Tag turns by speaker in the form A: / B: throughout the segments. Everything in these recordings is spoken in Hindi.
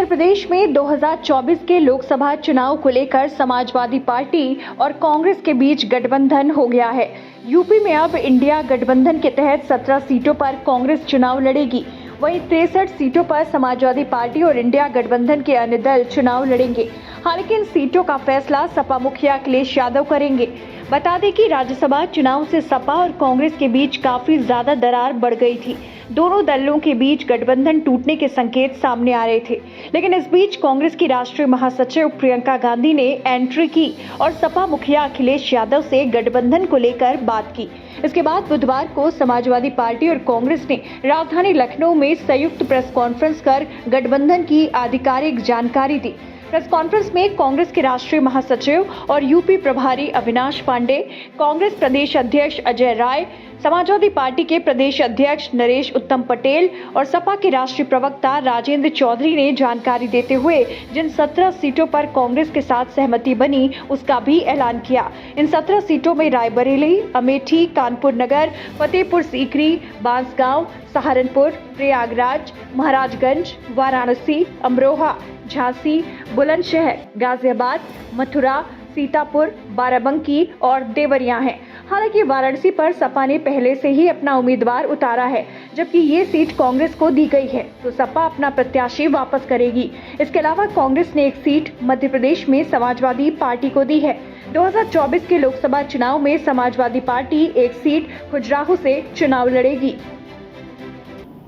A: प्रदेश में 2024 के लोकसभा चुनाव को लेकर समाजवादी पार्टी और कांग्रेस के बीच गठबंधन हो गया है। यूपी में अब इंडिया गठबंधन के तहत 17 सीटों पर कांग्रेस चुनाव लड़ेगी, वहीं 63 सीटों पर समाजवादी पार्टी और इंडिया गठबंधन के अन्य दल चुनाव लड़ेंगे। हालांकि इन सीटों का फैसला सपा मुखिया अखिलेश यादव करेंगे। बता दें कि राज्यसभा चुनाव से सपा और कांग्रेस के बीच काफी ज्यादा दरार बढ़ गई थी। दोनों दलों के बीच गठबंधन टूटने के संकेत सामने आ रहे थे, लेकिन इस बीच कांग्रेस की राष्ट्रीय महासचिव प्रियंका गांधी ने एंट्री की और सपा मुखिया अखिलेश यादव से गठबंधन को लेकर बात की। इसके बाद बुधवार को समाजवादी पार्टी और कांग्रेस ने राजधानी लखनऊ में संयुक्त प्रेस कॉन्फ्रेंस कर गठबंधन की आधिकारिक जानकारी दी। प्रेस कॉन्फ्रेंस में कांग्रेस के राष्ट्रीय महासचिव और यूपी प्रभारी अविनाश पांडे, कांग्रेस प्रदेश अध्यक्ष अजय राय, समाजवादी पार्टी के प्रदेश अध्यक्ष नरेश उत्तम पटेल और सपा के राष्ट्रीय प्रवक्ता राजेंद्र चौधरी ने जानकारी देते हुए जिन 17 सीटों पर कांग्रेस के साथ सहमति बनी उसका भी ऐलान किया। इन 17 सीटों में रायबरेली, अमेठी, कानपुर नगर, फतेहपुर सीकरी, बांसगांव, सहारनपुर, प्रयागराज, महाराजगंज, वाराणसी, अमरोहा, झांसी, बुलंदशहर, गाजियाबाद, मथुरा, सीतापुर, बाराबंकी और देवरिया हैं। हालांकि वाराणसी पर सपा ने पहले से ही अपना उम्मीदवार उतारा है, जबकि ये सीट कांग्रेस को दी गई है, तो सपा अपना प्रत्याशी वापस करेगी। इसके अलावा कांग्रेस ने एक सीट मध्य प्रदेश में समाजवादी पार्टी को दी है। 2024 के लोकसभा चुनाव में समाजवादी पार्टी एक सीट खजुराहो से चुनाव लड़ेगी।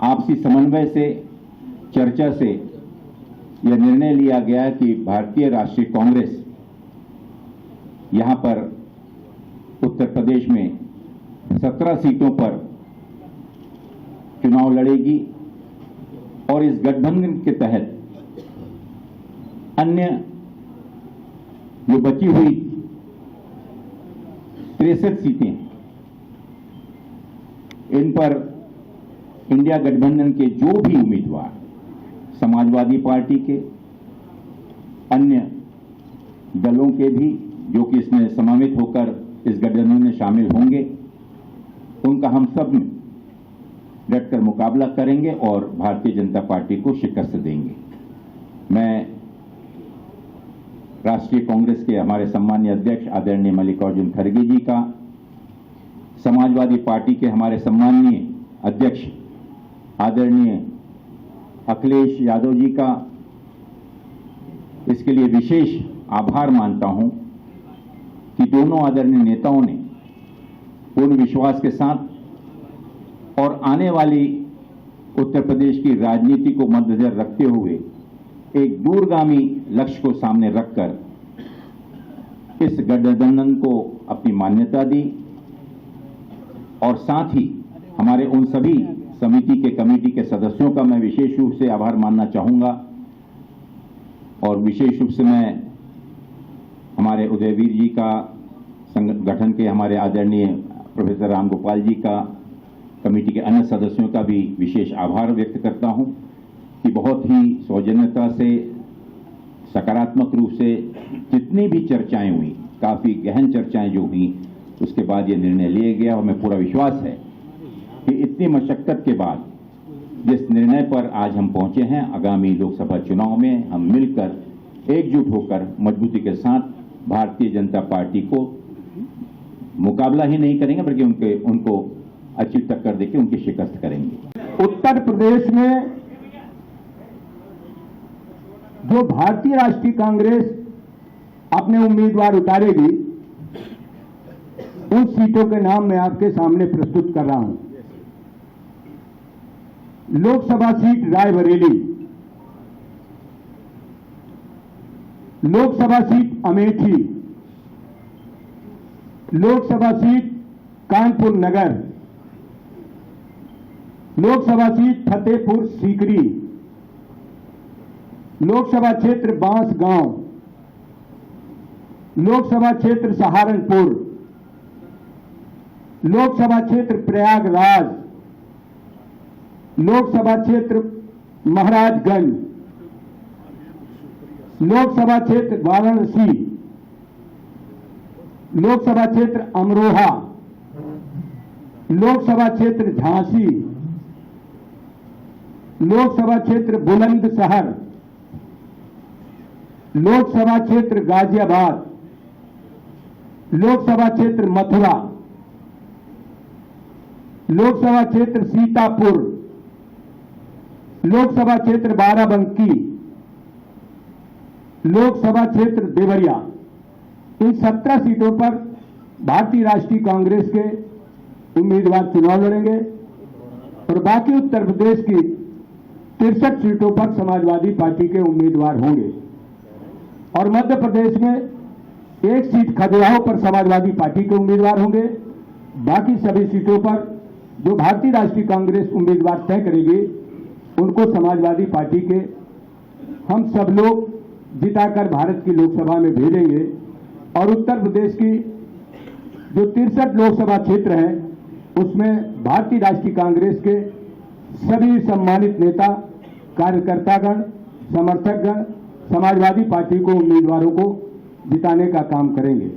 B: आपसी समन्वय से, चर्चा से यह निर्णय लिया गया कि भारतीय राष्ट्रीय कांग्रेस यहां पर उत्तर प्रदेश में 17 सीटों पर चुनाव लड़ेगी और इस गठबंधन के तहत अन्य जो बची हुई 63 सीटें, इन पर इंडिया गठबंधन के जो भी उम्मीदवार समाजवादी पार्टी के, अन्य दलों के भी जो कि इसमें समावित होकर इस गठबंधन में शामिल होंगे, उनका हम सब डटकर मुकाबला करेंगे और भारतीय जनता पार्टी को शिकस्त देंगे। मैं राष्ट्रीय कांग्रेस के हमारे सम्मानीय अध्यक्ष आदरणीय मल्लिकार्जुन खड़गे जी का, समाजवादी पार्टी के हमारे सम्मानीय अध्यक्ष आदरणीय अखिलेश यादव जी का इसके लिए विशेष आभार मानता हूं कि दोनों आदरणीय नेताओं ने पूर्ण विश्वास के साथ और आने वाली उत्तर प्रदेश की राजनीति को मद्देनजर रखते हुए एक दूरगामी लक्ष्य को सामने रखकर इस गठबंधन को अपनी मान्यता दी और साथ ही हमारे उन सभी समिति के कमेटी के सदस्यों का मैं विशेष रूप से आभार मानना चाहूंगा और विशेष रूप से मैं हमारे उदयवीर जी का, संगठन के हमारे आदरणीय प्रोफेसर राम गोपाल जी का, कमेटी के अन्य सदस्यों का भी विशेष आभार व्यक्त करता हूं कि बहुत ही सौजन्यता से, सकारात्मक रूप से जितनी भी चर्चाएं हुई, काफी गहन चर्चाएं जो हुई, उसके बाद ये निर्णय लिया गया और मैं पूरा विश्वास है कि इतनी मशक्कत के बाद जिस निर्णय पर आज हम पहुंचे हैं, आगामी लोकसभा चुनाव में हम मिलकर एकजुट होकर मजबूती के साथ भारतीय जनता पार्टी को मुकाबला ही नहीं करेंगे बल्कि उनको अच्छी टक्कर देकर उनकी शिकस्त करेंगे।
C: उत्तर प्रदेश में जो भारतीय राष्ट्रीय कांग्रेस अपने उम्मीदवार उतारेगी, उन सीटों के नाम मैं आपके सामने प्रस्तुत कर रहा हूं। Lok Sabha seat Raebareli, Lok Sabha seat Amethi, Lok Sabha seat Kanpur Nagar, Lok Sabha seat Fatehpur Sikri, Lok Sabha क्षेत्र बांसगांव, लोकसभा क्षेत्र सहारनपुर, लोकसभा क्षेत्र प्रयागराज, लोकसभा क्षेत्र महाराजगंज, लोकसभा क्षेत्र वाराणसी, लोकसभा क्षेत्र अमरोहा, लोकसभा क्षेत्र झांसी, लोकसभा क्षेत्र बुलंदशहर, लोकसभा क्षेत्र गाजियाबाद, लोकसभा क्षेत्र मथुरा, लोकसभा क्षेत्र सीतापुर, लोकसभा क्षेत्र बाराबंकी, लोकसभा क्षेत्र देवरिया। इन 17 सीटों पर भारतीय राष्ट्रीय कांग्रेस के उम्मीदवार चुनाव लड़ेंगे और बाकी उत्तर प्रदेश की 63 सीटों पर समाजवादी पार्टी के उम्मीदवार होंगे और मध्य प्रदेश में एक सीट खजुराहो पर समाजवादी पार्टी के उम्मीदवार होंगे। बाकी सभी सीटों पर जो भारतीय राष्ट्रीय कांग्रेस उम्मीदवार तय करेगी उनको समाजवादी पार्टी के हम सब लोग जिताकर भारत की लोकसभा में भेजेंगे और उत्तर प्रदेश की जो 63 लोकसभा क्षेत्र है उसमें भारतीय राष्ट्रीय कांग्रेस के सभी सम्मानित नेता, कार्यकर्तागण, समर्थकगण समाजवादी पार्टी को उम्मीदवारों को जिताने का काम करेंगे।